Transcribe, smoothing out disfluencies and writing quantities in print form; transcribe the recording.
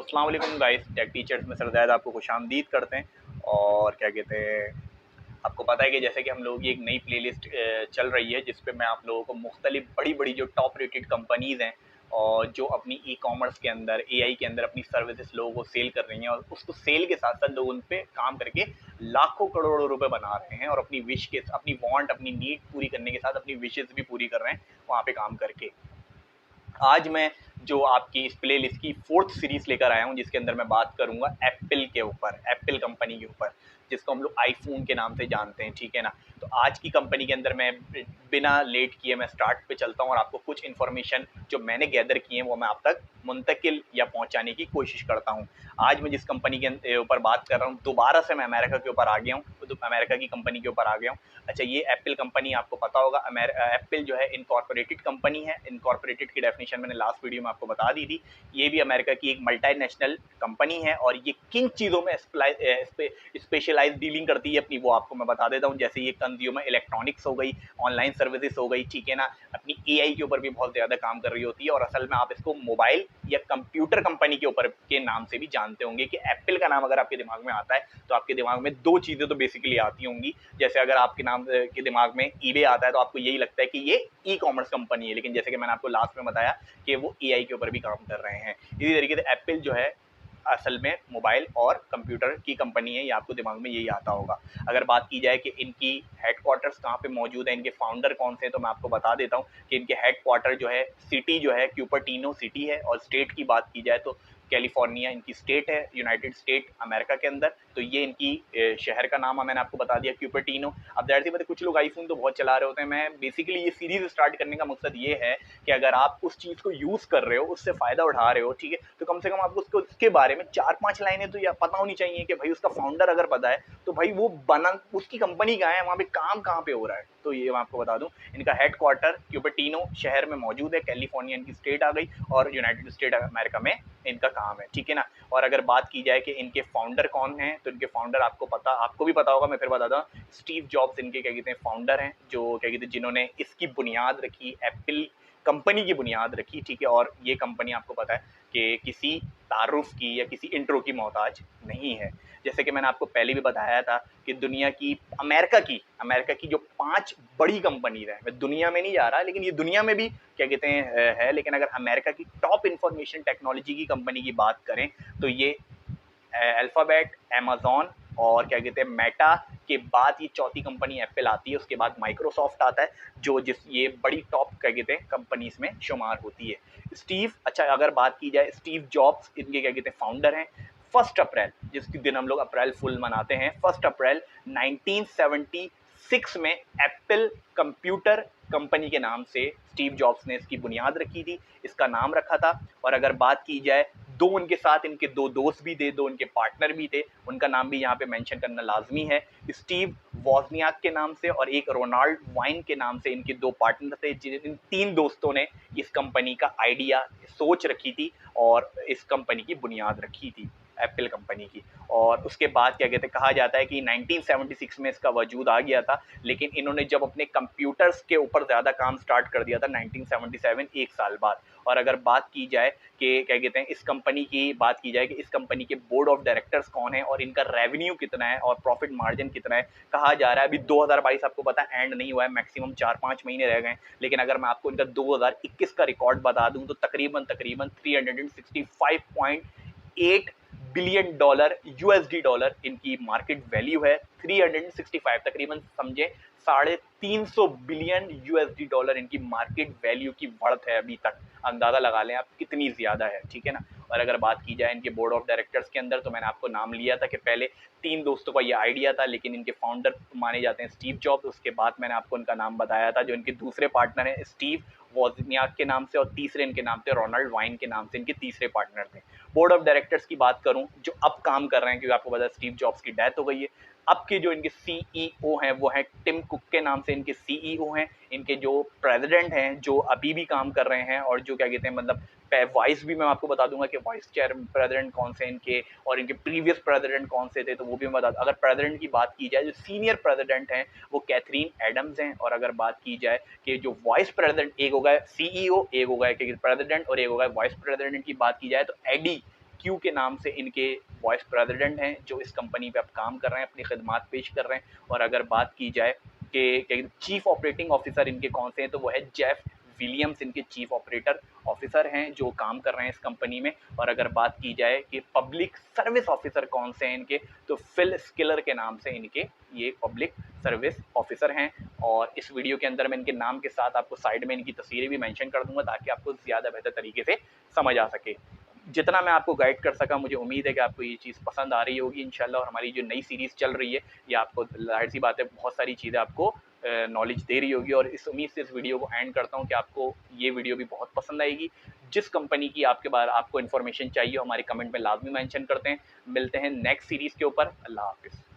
अस्सलाम वालेकुम guys, take teachers में सरदाद आपको खुशामदीद करते हैं। और क्या कहते हैं, आपको पता है कि जैसे कि हम लोगों की एक नई प्लेलिस्ट चल रही है जिस पे मैं आप लोगों को मुख्तलिफ बड़ी बड़ी जो टॉप रेटेड कंपनीज़ हैं और जो अपनी ई कॉमर्स के अंदर एआई के अंदर अपनी सर्विसेज लोगों को सेल कर रही हैं और उसको सेल के साथ साथ लोग उन पे काम करके लाखों करोड़ों रुपए बना रहे हैं और अपनी विश के अपनी वांट अपनी नीड पूरी करने के साथ अपनी विशेज़ भी पूरी कर रहे हैं वहाँ पे काम करके। आज मैं जो आपकी इस प्ले लिस्ट की फोर्थ सीरीज लेकर आया हूँ जिसके अंदर मैं बात करूंगा एप्पल के ऊपर, एप्पल कंपनी के ऊपर, जिसको हम लोग आईफोन के नाम से जानते हैं, ठीक है ना। तो आज की कंपनी के अंदर मैं बिना लेट किए मैं स्टार्ट पे चलता हूँ और आपको कुछ इन्फॉर्मेशन जो मैंने गैदर की है वो मैं आप तक मुंतकिल या पहुंचाने की कोशिश करता हूँ। आज मैं जिस कंपनी के ऊपर बात कर रहा हूँ, दोबारा से मैं अमेरिका के ऊपर आ गया हूँ, तो अमेरिका की कंपनी के ऊपर आ गया हूँ। अच्छा, ये एप्पल कंपनी आपको पता होगा, एप्पल जो है इनकॉर्पोरेटेड कंपनी है। इनकॉर्पोरेटेड की डेफिनेशन मैंने लास्ट वीडियो में आपको बता दी थी। ये भी अमेरिका की एक मल्टीनेशनल कंपनी है और ये किन चीज़ों में स्पेशलाइज डीलिंग करती है अपनी, वो आपको मैं बता देता हूँ। जैसे ये कंज्यूमर इलेक्ट्रॉनिक्स हो गई, ऑनलाइन सर्विसेज हो गई, ठीक है ना, अपनी एआई के ऊपर भी बहुत ज़्यादा काम कर रही होती है। और असल में आप इसको मोबाइल या कंप्यूटर कंपनी के ऊपर के नाम से भी जानते होंगे कि एप्पल का नाम अगर आपके दिमाग में आता है तो आपके दिमाग में दो चीज़ें तो बेसिकली आती होंगी। जैसे अगर आपके नाम के दिमाग में ईबे आता है तो आपको यही लगता है कि ये ई कॉमर्स कंपनी है, लेकिन जैसे कि मैंने आपको लास्ट में बताया कि वो एआई के ऊपर भी काम कर रहे हैं। इसी तरीके से एप्पल जो है असल में मोबाइल और कंप्यूटर की कंपनी है, ये आपको दिमाग में यही आता होगा। अगर बात की जाए कि इनकी हेडक्वार्टर्स कहाँ पे मौजूद है, इनके फाउंडर कौन से हैं, तो मैं आपको बता देता हूँ कि इनके हेडक्वार्टर जो है, सिटी जो है क्यूपर्टिनो सिटी है। और स्टेट की बात की जाए तो कैलिफोर्निया इनकी स्टेट है, यूनाइटेड स्टेट अमेरिका के अंदर। तो ये इनकी शहर का नाम मैंने आपको बता दिया, क्यूपर्टिनो। अब जाहिर सी बात है, कुछ लोग आईफोन तो बहुत चला रहे होते हैं। मैं बेसिकली ये सीरीज स्टार्ट करने का मकसद ये है कि अगर आप उस चीज़ को यूज़ कर रहे हो, उससे फ़ायदा उठा रहे हो, ठीक है, तो कम से कम आपको उसको उसके बारे में 4-5 लाइनें तो या पता होनी चाहिए कि भाई उसका फाउंडर अगर पता है तो भाई वो बना उसकी कंपनी कहाँ है, वहाँ पे काम कहाँ पे हो रहा है। तो ये मैं आपको बता दूं, इनका हेडक्वार्टर क्यूपर्टिनो शहर में मौजूद है, कैलिफोर्निया इनकी स्टेट आ गई और यूनाइटेड स्टेट अमेरिका में इनका काम है, ठीक है ना। और अगर बात की जाए कि इनके फाउंडर कौन हैं, तो इनके फाउंडर आपको भी पता होगा, मैं फिर बताता हूँ। स्टीव जॉब्स इनके क्या कहते हैं फाउंडर हैं, जो क्या कहते हैं जिन्होंने इसकी बुनियाद रखी, एप्पल कंपनी की बुनियाद रखी, ठीक है। और ये कंपनी आपको पता है कि किसी तारुफ की या किसी इंट्रो की मोहताज नहीं है। जैसे कि मैंने आपको पहले भी बताया था कि दुनिया की अमेरिका की जो 5 बड़ी कंपनीज हैं, मैं दुनिया में नहीं जा रहा लेकिन ये दुनिया में भी क्या कहते हैं है, लेकिन अगर अमेरिका की टॉप इंफॉर्मेशन टेक्नोलॉजी की कंपनी की बात करें तो ये अल्फ़ाबेट, अमेज़न और क्या कहते हैं मेटा के बाद ये चौथी कंपनी एप्पल आती है। उसके बाद माइक्रोसॉफ्ट आता है, जो ये बड़ी टॉप क्या कहते हैं कंपनीज में शुमार होती है। अच्छा, अगर बात की जाए स्टीव जॉब्स, इनके क्या कहते हैं फाउंडर हैं। 1 अप्रैल, जिसके दिन हम लोग अप्रैल फुल मनाते हैं, 1 अप्रैल 1976 में एप्पल कंप्यूटर कंपनी के नाम से स्टीव जॉब्स ने इसकी बुनियाद रखी थी, इसका नाम रखा था। और अगर बात की जाए, दो उनके साथ इनके दो दोस्त भी थे, दो उनके पार्टनर भी थे, उनका नाम भी यहाँ पे मेंशन करना लाजमी है। स्टीव वॉजनियाक के नाम से और एक रोनाल्ड वाइन के नाम से इनके दो पार्टनर थे। जिन 3 दोस्तों ने इस कंपनी का आइडिया, सोच रखी थी और इस कंपनी की बुनियाद रखी थी, एप्पल कंपनी की। और उसके बाद क्या कहते हैं, कहा जाता है कि 1976 में इसका वजूद आ गया था, लेकिन इन्होंने जब अपने कंप्यूटर्स के ऊपर ज़्यादा काम स्टार्ट कर दिया था 1977, एक साल बाद। और अगर बात की जाए कि क्या कहते हैं, इस कंपनी के बोर्ड ऑफ डायरेक्टर्स कौन है और इनका रेवेन्यू कितना है और प्रॉफिट मार्जिन कितना है, कहा जा रहा है अभी 2022 आपको पता है एंड नहीं हुआ है, मैक्सिमम 4-5 महीने रह गए। लेकिन अगर मैं आपको इनका 2021 का रिकॉर्ड बता दूं तो तकरीबन 365.8 बिलियन डॉलर यूएसडी डॉलर इनकी मार्केट वैल्यू है। 365 तकरीबन समझे 350 बिलियन यूएसडी डॉलर इनकी मार्केट वैल्यू की बढ़त है अभी तक। अंदाजा लगा लें आप कितनी ज़्यादा है, ठीक है ना। और अगर बात की जाए इनके बोर्ड ऑफ डायरेक्टर्स के अंदर, तो मैंने आपको नाम लिया था कि पहले 3 दोस्तों का ये आइडिया था, लेकिन इनके फाउंडर माने जाते हैं स्टीव जॉब्स। उसके बाद मैंने आपको उनका नाम बताया था, जो इनके दूसरे पार्टनर हैं स्टीव वॉजनियाक के नाम से और तीसरे इनके नाम थे रोनाल्ड वाइन के नाम से, इनके तीसरे पार्टनर थे। बोर्ड ऑफ डायरेक्टर्स की बात करूं जो अब काम कर रहे हैं, क्योंकि आपको पता है स्टीव जॉब्स की डेथ हो गई है। अब के जो इनके सीईओ हैं वो हैं टिम कुक के नाम से इनके सीईओ हैं। इनके जो प्रेसिडेंट हैं जो अभी भी काम कर रहे हैं और जो क्या कहते हैं मतलब वाइस भी मैं आपको बता दूंगा कि वाइस चेयर प्रेसिडेंट कौन से इनके और इनके प्रीवियस प्रेसिडेंट कौन से थे, तो वो भी मैं बता दूं। अगर प्रेसिडेंट की बात की जाए, जो सीनियर प्रेसिडेंट हैं वो कैथरीन एडम्स हैं। और अगर बात की जाए कि जो वाइस प्रेसिडेंट, एक होगा सीईओ, एक होगा प्रेसिडेंट और एक होगा वाइस प्रेसिडेंट की बात की जाए तो एडी क्यू के नाम से इनके वाइस प्रेसिडेंट हैं जो इस कंपनी पे अब काम कर रहे हैं, अपनी खिदमात पेश कर रहे हैं। और अगर बात की जाए कि चीफ ऑपरेटिंग ऑफिसर इनके कौन से हैं, तो वो है जेफ विलियम्स, इनके चीफ ऑपरेटर ऑफिसर हैं जो काम कर रहे हैं इस कंपनी में। और अगर बात की जाए कि पब्लिक सर्विस ऑफिसर कौन से हैं इनके, तो फिल स्किलर के नाम से इनके ये पब्लिक सर्विस ऑफिसर हैं। और इस वीडियो के अंदर मैं इनके नाम के साथ आपको साइड में इनकी तस्वीरें भी मेंशन कर दूंगा ताकि आपको ज़्यादा बेहतर तरीके से समझ आ सके। जितना मैं आपको गाइड कर सका, मुझे उम्मीद है कि आपको ये चीज़ पसंद आ रही होगी इंशाल्लाह। और हमारी जो नई सीरीज़ चल रही है ये आपको, ज़ाहिर सी बात है, बहुत सारी चीज़ें आपको नॉलेज दे रही होगी। और इस उम्मीद से इस वीडियो को एंड करता हूँ कि आपको ये वीडियो भी बहुत पसंद आएगी। जिस कंपनी की आपके बारे आपको इन्फॉर्मेशन चाहिए हमारे कमेंट में लाजमी मेंशन करते हैं। मिलते हैं नेक्स्ट सीरीज़ के ऊपर। अल्लाह हाफ़िज़।